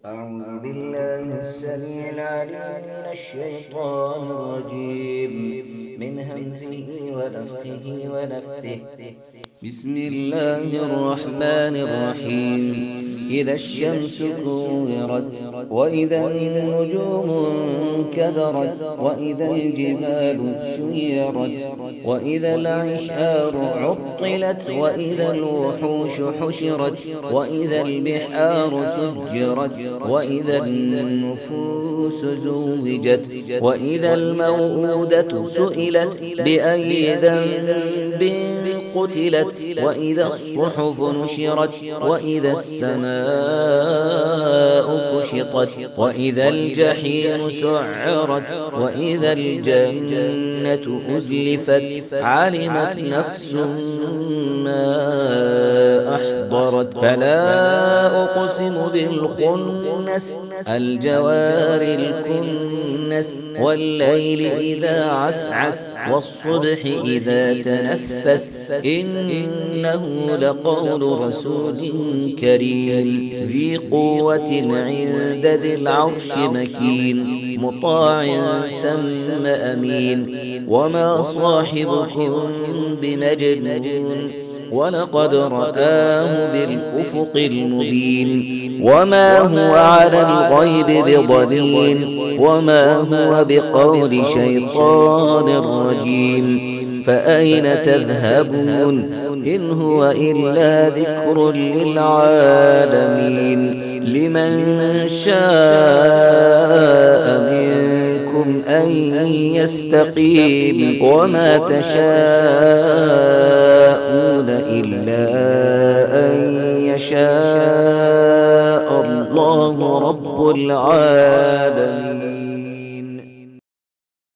أعوذ بالله السميع العليم من الشيطان الرجيم من همزه ونفخه ونفثه. بسم الله الرحمن الرحيم. إذا الشمس كورت وإذا النجوم انكدرت وإذا الجبال سيرت وإذا العشار عطلت وإذا الوحوش حشرت وإذا البحار سجرت وإذا النفوس زوجت وإذا الموءودة سئلت بأي ذنب قتلت وإذا الصحف نشرت وإذا السماء كشطت وإذا الجحيم سعرت وإذا الجنة أزلفت علمت نفس ما أحضرت. فلا أقسم بالخنس الجوار الكنس والليل إذا عسعس والصبح إذا تنفس إنه لقول رسول كريم ذي قوة عند ذي العرش مكين مطاع ثم أمين وما صاحبكم بمجنون ولقد رآه بالأفق المبين وما هو على الغيب بضنين وما هو بقول شيطان رجيم. فأين تذهبون إن هو إلا ذكر للعالمين. لمن شاء منكم أن يستقيم وما تشاءون إلا أن يشاء الله رب العالمين.